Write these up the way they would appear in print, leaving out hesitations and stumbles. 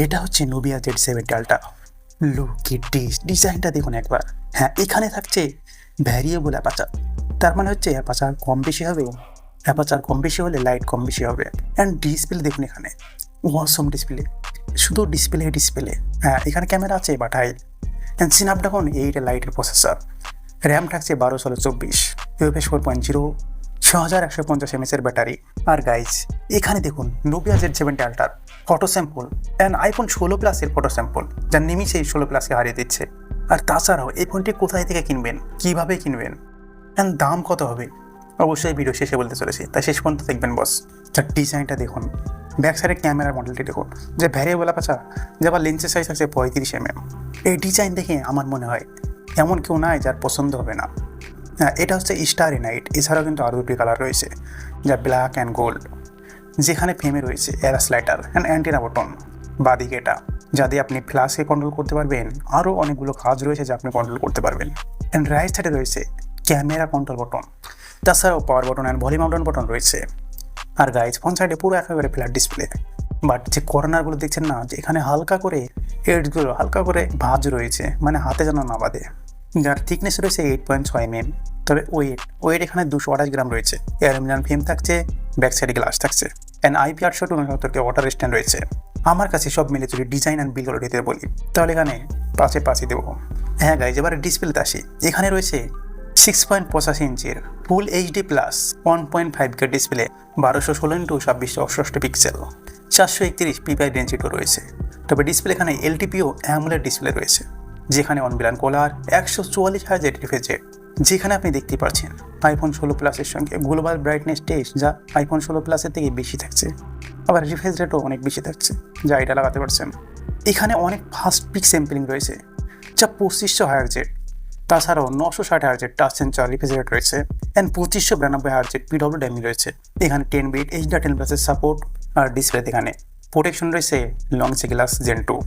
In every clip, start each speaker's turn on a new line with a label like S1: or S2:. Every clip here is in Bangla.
S1: এটা হচ্ছে Nubia Z70 ultra. Look at this, ডিজাইনটা দেখুন একবার। হ্যাঁ, এখানে থাকছে ভ্যারিয়েবল অ্যাপাচার, তার মানে হচ্ছে অ্যাপাচার কম বেশি হবে, অ্যাপাচার কম বেশি হলে লাইট কম বেশি হবে। অ্যান্ড ডিসপ্লে দেখুন, এখানে অসম ডিসপ্লে, শুধু ডিসপ্লে। হ্যাঁ, এখানে ক্যামেরা আছে বাট হাই। অ্যান্ড স্ন্যাপড্রাগন 8 লাইটের প্রসেসর, র্যাম থাকছে 12/24, ইউএফএস 4.0, 6150 mAh এর ব্যাটারি। আর গাইজ এখানে দেখুন নুবিয়া Z70 আল্ট্রার ফটো স্যাম্পল অ্যান্ড আইফোন 16 প্লাসের ফটো স্যাম্পল, যা নিমিষেই 16 প্লাসকে হারিয়ে দিচ্ছে। আর তাছাড়াও এই ফোনটি কোথায় থেকে কিনবেন, কিভাবে কিনবেন, অ্যান্ড দাম কত হবে, অবশ্যই ভিডিও শেষে বলতে চলেছি, তাই শেষ পর্যন্ত দেখবেন বস। তার ডিজাইনটা দেখুন, ব্যাক সাইডের ক্যামেরার মডেলটি দেখুন, যে ভ্যারিয়েবল অ্যাপাচার, যে আবার লেন্সের সাইজ আছে 35 mm। এই ডিজাইন দেখে আমার মনে হয় এমন কেউ নাই যার পছন্দ হবে না। হ্যাঁ, এটা হচ্ছে স্টারি নাইট। এছাড়াও কিন্তু আরও দুটি কালার রয়েছে, যা ব্ল্যাক অ্যান্ড গোল্ড, যেখানে ফ্রেমে রয়েছে এরাস লাইটার অ্যান্ড অ্যান্টিনা বটন। বাদিকে এটা, যা দিয়ে আপনি ফ্ল্যাশে কন্ট্রোল করতে পারবেন। আরও অনেকগুলো কাজ রয়েছে যা আপনি কন্ট্রোল করতে পারবেন। অ্যান্ড রাইট সাইডে রয়েছে ক্যামেরা কন্ট্রোল বটন, তাছাড়াও পাওয়ার button and volume down button রয়েছে। আর গাইজ ফ্রন্ট সাইডে পুরো একেবারে ফ্ল্যাট ডিসপ্লে, বাট যে কর্নারগুলো দেখছেন না, যে এখানে হালকা করে এডসগুলো হালকা করে ভাঁজ রয়েছে, মানে হাতে যেন না বাঁধে। যার থিকনেস রয়েছে 8.6 mm। তবে ওয়েট এখানে 228 গ্রাম রয়েছে। অ্যালুমিনিয়াম ফ্রেম থাকছে, ব্যাক সাইডে গ্লাস থাকছে, অ্যান্ড IP 869 ওয়াটার স্ট্যান্ড রয়েছে। আমার কাছে সব মিলে যদি ডিজাইন অ্যান্ড বিল দিতে বলি তাহলে এখানে 5/5 দেবো। হ্যাঁ গাইজ, এবারে ডিসপ্লেতে আসি। এখানে রয়েছে 6.85 ইঞ্চির full HD plus 1.5K display, 1216x2668 pixel, 431 ppi density রয়েছে। তবে ডিসপ্লে এখানে LTPO অ্যামোলেড ডিসপ্লে রয়েছে, যেখানে one billion colour 144 Hz refresh rate, যেখানে আপনি দেখতে পাচ্ছেন আইফোন 16 প্লাসের সঙ্গে গ্লোবাল ব্রাইটনেস টেস্ট, যা আইফোন 16 প্লাসের থেকে বেশি থাকছে। আবার রিফ্রেশ রেটও অনেক বেশি থাকছে, যা এটা লাগাতে পারছেন। এখানে অনেক ফাস্ট পিক স্যাম্পলিং রয়েছে, যা 2500 Hz। তাছাড়াও 960 Hz touch sensor refresh rate রয়েছে, অ্যান্ড 2592 Hz PWM রয়েছে। এখানে 10 বিট HDR10+ সাপোর্ট। আর ডিসপ্লেতে এখানে প্রোটেকশন রয়েছে লংচি গ্লাস Gen 2,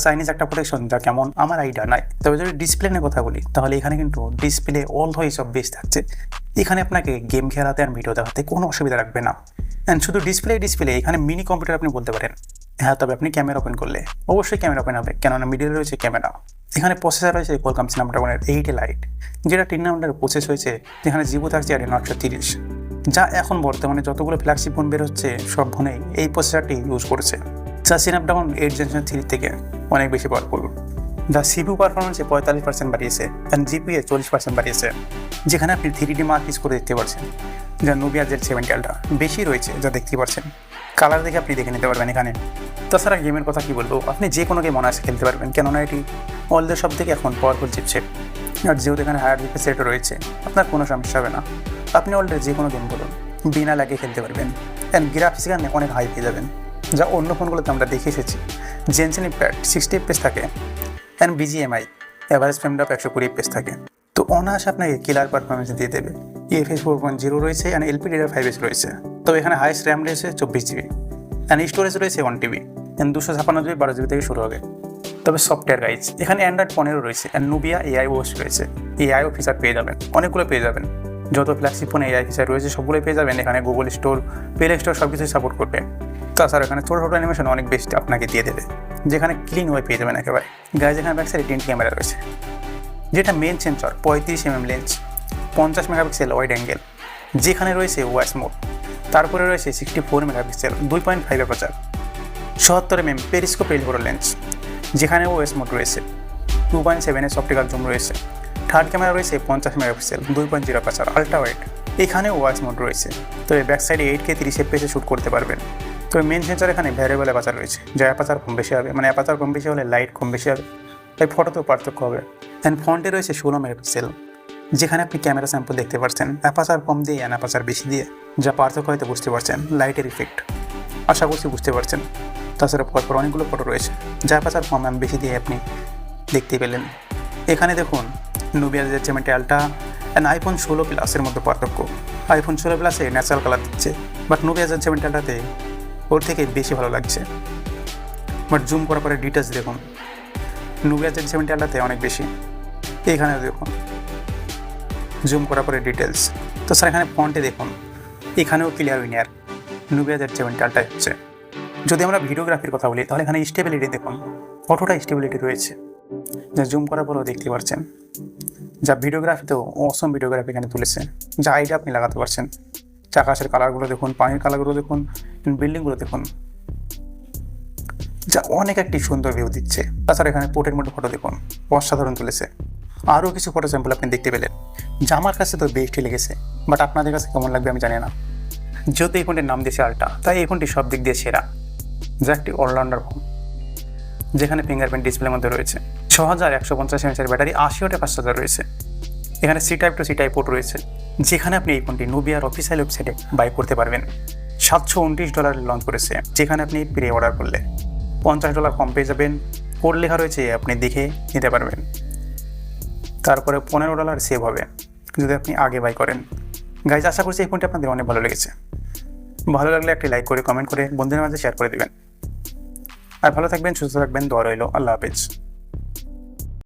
S1: চাইনিজ একটা প্রোটেকশন, যা কেমন আমার আইডিয়া নাই। তবে যদি ডিসপ্লে নিয়ে কথা বলি তাহলে এখানে কিন্তু ডিসপ্লে অল হয়ে সব বেস্ট থাকছে। এখানে আপনাকে গেম খেলাতে আর ভিডিও দেখাতে কোনো অসুবিধা রাখবে না। অ্যান্ড শুধু ডিসপ্লে এখানে মিনি কম্পিউটার আপনি বলতে পারেন। হ্যাঁ, তবে আপনি ক্যামেরা ওপেন করলে অবশ্যই ক্যামেরা ওপেন হবে, কেননা মিডিলে রয়েছে ক্যামেরা। এখানে প্রসেসর রয়েছে কোয়ালকম স্ন্যাপড্রাগনের 8 লাইট, যেটা 3 নাম্বারের প্রসেস হয়েছে। যেখানে জিবো থাকছে Adreno 830, যা এখন বর্তমানে যতগুলো ফ্ল্যাগশিপ ফোন বের হচ্ছে সব ফোনেই এই প্রসেসরটি ইউজ করছে। যা স্ন্যাপড্রাগন 8 Gen 3 থেকে অনেক বেশি পাওয়ারফুল। যা CPU পারফরমেন্সে 45% বাড়িয়েছে, অ্যান্ড GPU 40% বাড়িয়েছে, যেখানে আপনি 3D মার্ক ইউজ করে দেখতে পাচ্ছেন। যা নুবিয়া Z70 আল্ট্রা বেশি রয়েছে, যা দেখতে পাচ্ছেন। কালার দেখে আপনি দেখে নিতে পারবেন এখানে। তাছাড়া গেমের কথা কি বলবো, আপনি যে কোনো গেম অনায়াসে খেলতে পারবেন, কেননা এটি ওয়ার্ল্ডের সব থেকে এখন পাওয়ারফুল চিপসেট। আর যেহেতু এখানে হায়ার রিফ্রেশ রেটও রয়েছে, আপনার কোনো সমস্যা হবে না। আপনি ওয়ার্ল্ডের যে কোনো গেম বলুন বিনা লাগিয়ে খেলতে পারবেন। অ্যান্ড গ্রাফিক্স এখানে অনেক হাই পেয়ে যাবেন, যা অন্য ফোনগুলোতে আমরা দেখে এসেছি। জেনসেন প্যাড 60 FPS থাকে, and BGMI average frame drop 120 FPS থাকে। তো অনায়াসে আপনাকে কিলার পারফরমেন্স দিয়ে দেবে। UFS 4.0 রয়েছে, অ্যান্ড LPDDR5S রয়েছে। তবে এখানে হাইস্ট র্যাম রয়েছে 24 GB, অ্যান্ড স্টোরেজ রয়েছে 1 TB, অ্যান্ড 256 GB 12 GB থেকে শুরু হবে। তবে সফটওয়্যার গাইজ এখানে অ্যান্ড্রয়েড 15 রয়েছে, অ্যান্ড নুবিয়া AI OS রয়েছে। AIও ফিচার পেয়ে যাবেন, অনেকগুলো পেয়ে যাবেন। যত ফ্ল্যাগশিপ ফোনে AI ফিচার রয়েছে সবগুলোই পেয়ে যাবেন। এখানে গুগল স্টোর, প্লে স্টোর সব কিছুই সাপোর্ট করবে। তাছাড়া এখানে ছোটো ছোটো অ্যানিমেশন অনেক বেস্ট আপনাকে দিয়ে দেবে, যেখানে ক্লিন হয়ে পেয়ে যাবেন একেবারে। গাইজ এখানে ব্যাক সাইডে 10 ক্যামেরা রয়েছে, যেটা main sensor 35 mm lens, 50 megapixel wide angle, যেখানে রয়েছে ওয়াইস মোড। তারপরে রয়েছে 64 megapixel 2.5 aperture, 77 mm periscope telephoto lens, যেখানে ওএস মোড রয়েছে। 2.7 অপটিক্যাল জুম রয়েছে। থার্ড ক্যামেরা রয়েছে 50 মেগাপিক্সেল 2.0 অ্যাপারচার আল্ট্রা ওয়াইড, এখানে ওয়াইস মোড রয়েছে। তবে ব্যাক সাইডে 8K 30 FPS শ্যুট করতে পারবেন। তবে মেন সেন্সর এখানে ভ্যারিয়েবল অ্যাপারচার রয়েছে, যা অ্যাপারচার কম বেশি হবে, মানে অ্যাপারচার কম বেশি হলে লাইট কম বেশি হবে, তাই ফটোতেও পার্থক্য হবে। অ্যান্ড ফ্রন্টে রয়েছে 16 মেগাপিক্সেল, যেখানে আপনি ক্যামেরা স্যাম্পল দেখতে পাচ্ছেন অ্যাপারচার কম দিয়ে অ্যান্ড অ্যাপারচার বেশি দিয়ে, যা পার্থক্য হয়তো বুঝতে পারছেন। লাইটের ইফেক্ট আশা করছি বুঝতে পারছেন। তাছাড়া পরপর অনেকগুলো ফটো রয়েছে, যা অ্যাপারচার কম অ্যান্ড বেশি দিয়ে আপনি দেখতে পেলেন। এখানে দেখুন Nubia Z70 ultra and iPhone 16 প্লাসের মধ্যে পার্থক্য। আইফোন 16 প্লাসে ন্যাচারাল কালার দিচ্ছে, বাট নুবিয়া Z70 আল্ট্রাতে ওর থেকে বেশি ভালো লাগছে। বাট জুম করার পরে ডিটেলস দেখুন, নুবিয়া Z70 আল্ট্রাতে অনেক বেশি। এখানে দেখুন জুম করার পরে ডিটেলস। তাছাড়া এখানে ফন্টে দেখুন, এখানেও clear winner Nubia Z70 ultra হচ্ছে। যদি আমরা ভিডিওগ্রাফির কথা বলি তাহলে এখানে স্টেবিলিটি দেখুন, কতটা স্টেবিলিটি রয়েছে, যা জুম করার পরেও দেখতে পাচ্ছেন। যা ভিডিওগ্রাফিতেও অসম ভিডিওগ্রাফি এখানে তুলেছে, যা আইডিয়া আপনি লাগাতে পারছেন। আকাশের কালারগুলো দেখুন, পানির কালারগুলো দেখুন, বিল্ডিংগুলো দেখুন, যা অনেক একটি সুন্দর ভিউ দিচ্ছে। তাছাড়া এখানে পোর্টের মধ্যে ফটো দেখুন, অসাধারণ তুলেছে। আরও কিছু ফটো স্যাম্পল আপনি দেখতে পেলেন, যা আমার কাছে তো বেস্টই লেগেছে, বাট আপনাদের কাছে কেমন লাগবে আমি জানি না। যেহেতু এই ফোনটির নাম দিয়েছে আল্ট্রা, তাই এই ফোনটি সব দিক দিয়ে সেরা, যা একটি অলরাউন্ডার ফোন, যেখানে ফিঙ্গারপ্রিন্ট ডিসপ্লের মধ্যে রয়েছে 6150 mAh ব্যাটারি, 80 ওয়াটের ফাস্ট চার্জার রয়েছে। এখানে C type to C type port রয়েছে, যেখানে আপনি এই ফোনটি নুবিয়ার অফিসিয়াল ওয়েবসাইটে বাই করতে পারবেন। $729 লঞ্চ করেছে, যেখানে আপনি প্রি অর্ডার করলে $50 কম পেয়ে যাবেন। কোড লেখা রয়েছে, আপনি দেখে নিতে পারবেন। তারপরে $15 সেভ হবে যদি আপনি আগে বাই করেন। গাইজ, আশা করছি এই ফোনটি আপনাদের অনেক ভালো লেগেছে। ভালো লাগলে একটি লাইক করে, কমেন্ট করে বন্ধুদের মাঝে শেয়ার করে দেবেন। আর ভালো থাকবেন, সুস্থ থাকবেন, দোয়া রইল। আল্লাহ হাফেজ।